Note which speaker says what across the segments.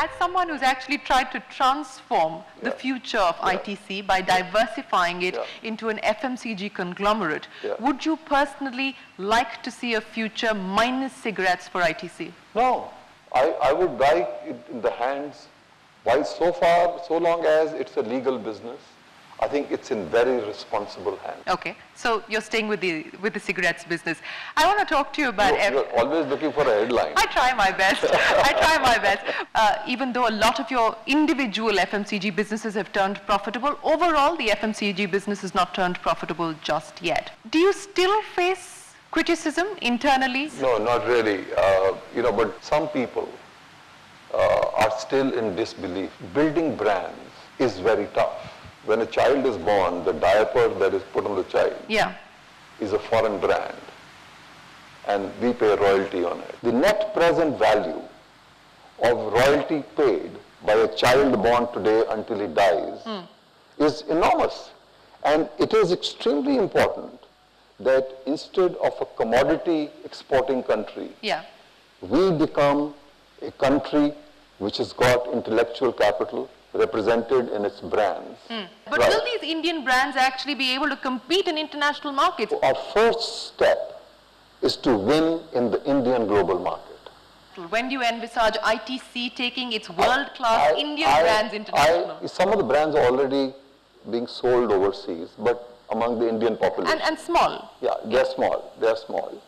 Speaker 1: as someone who's actually tried to transform the future of ITC by diversifying it into an FMCG conglomerate, would you personally like to see a future minus cigarettes for ITC?
Speaker 2: No, I would like it in the hands, while so long as it's a legal business, I think it's in very responsible hands.
Speaker 1: Okay, so you're staying with the cigarettes business. I want to talk to you about...
Speaker 2: You're always looking for a headline.
Speaker 1: I try my best. I try my best. Even though a lot of your individual FMCG businesses have turned profitable, overall the FMCG business has not turned profitable just yet. Do you still face criticism internally?
Speaker 2: No, not really. But some people are still in disbelief. Building brands is very tough. When a child is born, the diaper that is put on the child is a foreign brand, and we pay royalty on it. The net present value of royalty paid by a child born today until he dies is enormous. And it is extremely important that instead of a commodity exporting country, we become a country which has got intellectual capital represented in its brands.
Speaker 1: But will these Indian brands actually be able to compete in international markets?
Speaker 2: Our first step is to win in the Indian global market.
Speaker 1: When do you envisage ITC taking its world-class Indian brands international?
Speaker 2: Some of the brands are already being sold overseas, but among the Indian population.
Speaker 1: And small?
Speaker 2: Yeah, they're small. They're small.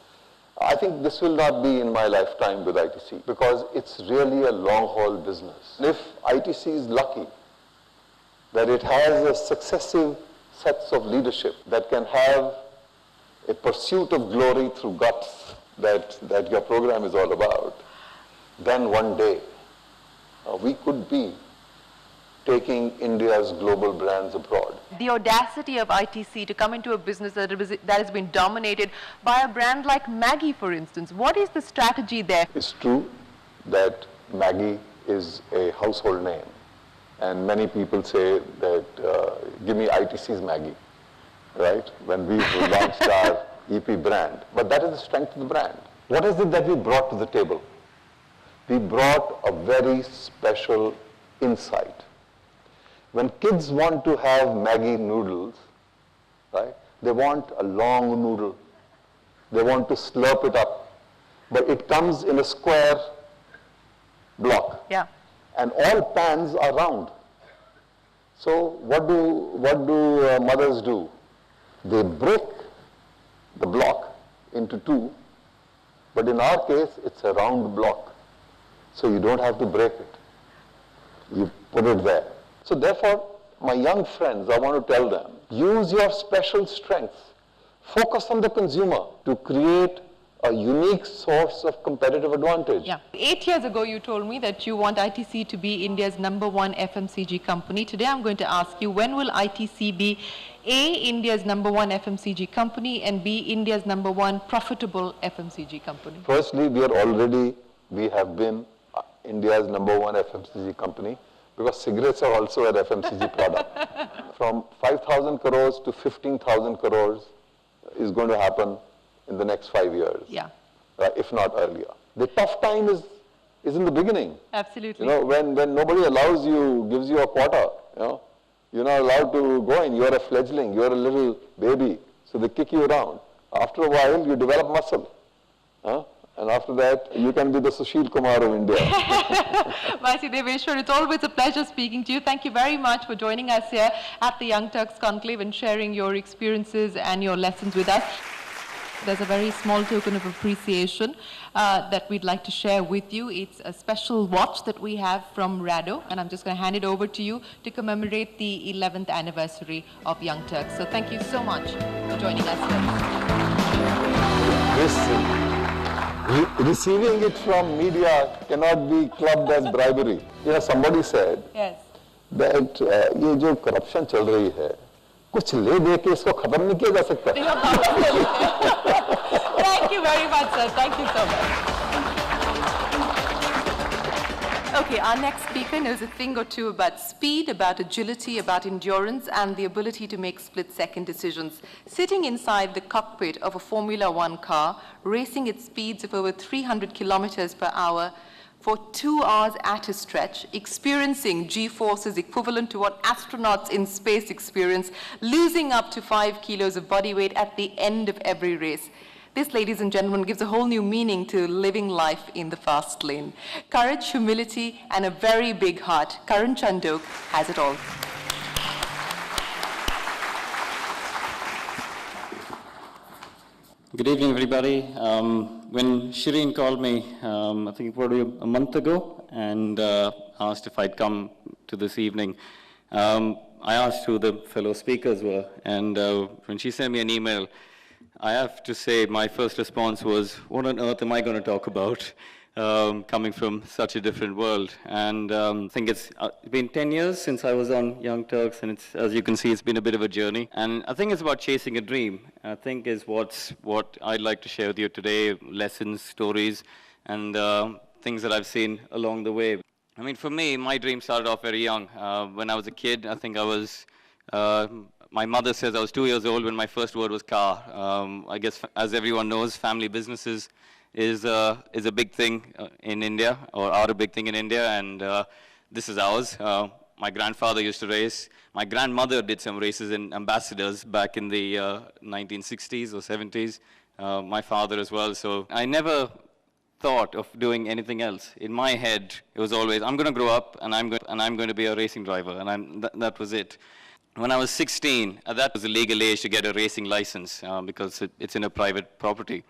Speaker 2: I think this will not be in my lifetime with ITC because it's really a long-haul business. If ITC is lucky that it has a successive sets of leadership that can have a pursuit of glory through guts that your program is all about, then one day we could be taking India's global brands abroad.
Speaker 1: The audacity of ITC to come into a business that has been dominated by a brand like Maggi, for instance. What is the strategy there?
Speaker 2: It's true that Maggi is a household name, and many people say that, give me ITC's Maggi, right? When we launched our EP brand. But that is the strength of the brand. What is it that we brought to the table? We brought a very special insight. When kids want to have Maggi noodles, right, they want a long noodle. They want to slurp it up. But it comes in a square block.
Speaker 1: Yeah.
Speaker 2: And all pans are round. So what do mothers do? They break the block into two, but in our case, it's a round block. So you don't have to break it. You put it there. So therefore, my young friends, I want to tell them, use your special strengths. Focus on the consumer to create a unique source of competitive advantage.
Speaker 1: Yeah. 8 years ago, you told me that you want ITC to be India's #1 FMCG company. Today, I'm going to ask you, when will ITC be A, India's #1 FMCG company, and B, India's #1 profitable FMCG company?
Speaker 2: Firstly, we have been India's #1 FMCG company, because cigarettes are also an FMCG product. From 5,000 crores to 15,000 crores is going to happen in the next 5 years, if not earlier. The tough time is in the beginning.
Speaker 1: Absolutely.
Speaker 2: When nobody allows you, gives you a quarter, you're not allowed to go in. You're a fledgling, you're a little baby, so they kick you around. After a while, you develop muscle. And after that, you can be the Sushil Kumar of India.
Speaker 1: Vaisi Deveshwar, it's always a pleasure speaking to you. Thank you very much for joining us here at the Young Turks Conclave and sharing your experiences and your lessons with us. There's a very small token of appreciation that we'd like to share with you. It's a special watch that we have from Rado, and I'm just going to hand it over to you to commemorate the 11th anniversary of Young Turks. So thank you so much for joining us here.
Speaker 2: Receiving it from media cannot be clubbed as bribery. Somebody said that ये जो corruption चल रही है, कुछ ले दे के इसको खत्म नहीं किया जा सकता.
Speaker 1: Thank you very much, sir. Thank you so much. Okay, our next speaker knows a thing or two about speed, about agility, about endurance, and the ability to make split-second decisions. Sitting inside the cockpit of a Formula One car, racing at speeds of over 300 kilometers per hour, for 2 hours at a stretch, experiencing G-forces equivalent to what astronauts in space experience, losing up to 5 kilos of body weight at the end of every race. This, ladies and gentlemen, gives a whole new meaning to living life in the fast lane. Courage, humility, and a very big heart. Karan Chandok has it all.
Speaker 3: Good evening, everybody. When Shireen called me, I think probably a month ago, and asked if I'd come to this evening, I asked who the fellow speakers were, and when she sent me an email, I have to say my first response was, what on earth am I going to talk about, coming from such a different world? And I think it's been 10 years since I was on Young Turks, and it's, as you can see, it's been a bit of a journey. And I think it's about chasing a dream. I think is what I'd like to share with you today, lessons, stories, and things that I've seen along the way. I mean, for me, my dream started off very young. When I was a kid, I think I was, my mother says I was 2 years old when my first word was car. I guess, as everyone knows, family businesses is a big thing in India, or are a big thing in India, and this is ours. My grandfather used to race. My grandmother did some races in Ambassadors back in the 1960s or 70s. My father as well. So I never thought of doing anything else. In my head, it was always, I'm going to grow up and I'm going to be a racing driver, and that was it. When I was 16, that was the legal age to get a racing license because it's in a private property.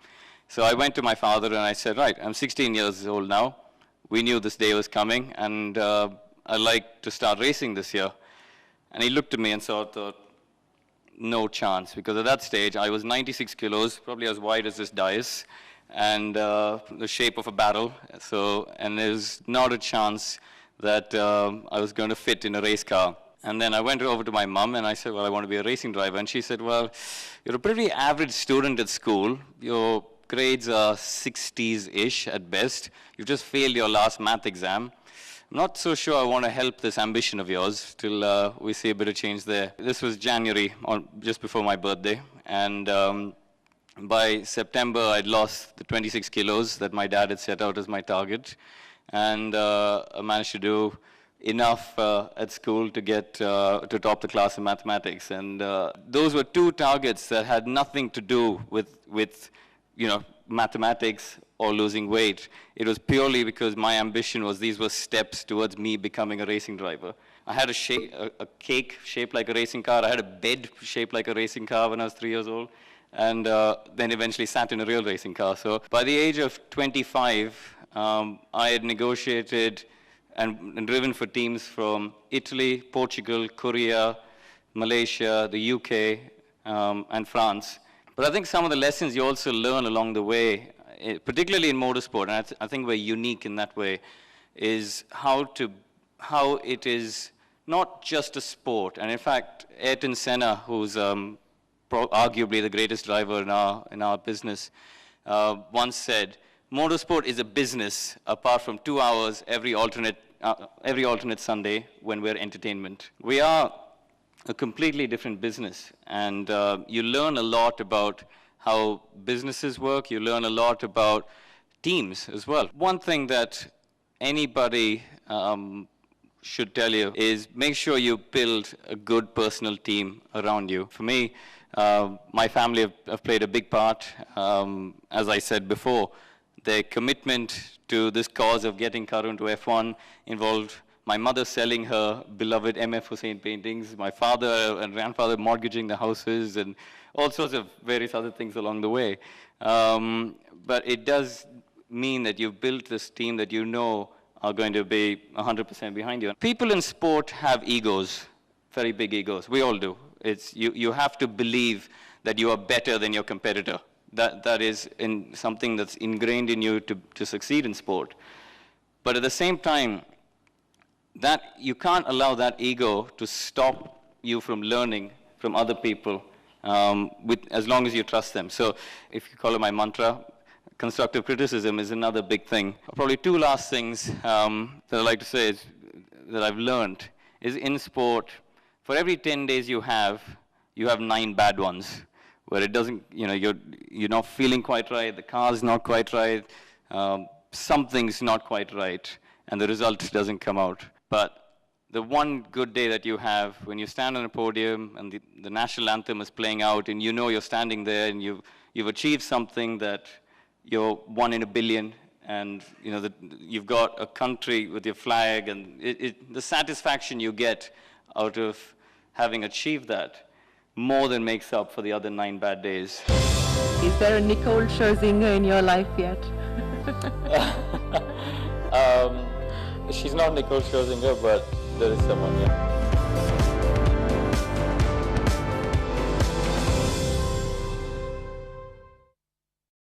Speaker 3: So I went to my father and I said, right, I'm 16 years old now. We knew this day was coming, and I'd like to start racing this year. And he looked at me and thought, no chance, because at that stage I was 96 kilos, probably as wide as this dais, and the shape of a barrel. So, and there's not a chance that I was going to fit in a race car. And then I went over to my mum and I said, well, I want to be a racing driver. And she said, well, you're a pretty average student at school. Your grades are 60s-ish at best. You just failed your last math exam. I'm not so sure I want to help this ambition of yours till we see a bit of change there. This was January, just before my birthday. And by September, I'd lost the 26 kilos that my dad had set out as my target. And I managed to do enough at school to get to top the class in mathematics. And those were two targets that had nothing to do with mathematics or losing weight. It was purely because my ambition was these were steps towards me becoming a racing driver. I had a cake shaped like a racing car. I had a bed shaped like a racing car when I was 3 years old, and then eventually sat in a real racing car. So by the age of 25, I had negotiated and driven for teams from Italy, Portugal, Korea, Malaysia, the UK, and France. But I think some of the lessons you also learn along the way, particularly in motorsport, and I think we're unique in that way, is how it is not just a sport. And in fact, Ayrton Senna, who's arguably the greatest driver in our business, once said, motorsport is a business apart from 2 hours every alternate Sunday when we're entertainment. We are a completely different business, and you learn a lot about how businesses work. You learn a lot about teams as well. One thing that anybody should tell you is make sure you build a good personal team around you. For me, my family have played a big part. As I said before, their commitment to this cause of getting Karun to F1 involved my mother selling her beloved M.F. Hussain paintings, my father and grandfather mortgaging the houses, and all sorts of various other things along the way. But it does mean that you've built this team that you know are going to be 100% behind you. People in sport have egos, very big egos. We all do. You have to believe that you are better than your competitor. That is something that's ingrained in you to succeed in sport. But at the same time, that you can't allow that ego to stop you from learning from other people as long as you trust them. So if you call it my mantra, constructive criticism is another big thing. Probably two last things that I'd like to say is, that I've learned is in sport, for every 10 days you have 9 bad ones, where it doesn't, you're not feeling quite right, the car's not quite right, something's not quite right and the result doesn't come out. But the one good day that you have when you stand on a podium and the national anthem is playing out and you know you're standing there and you've achieved something that you're one in a billion, and you know that you've got a country with your flag, and the satisfaction you get out of having achieved that more than makes up for the other 9 bad days.
Speaker 1: Is there a Nicole Scherzinger in your life yet?
Speaker 3: She's not Nicole Scherzinger, but there is someone, yeah.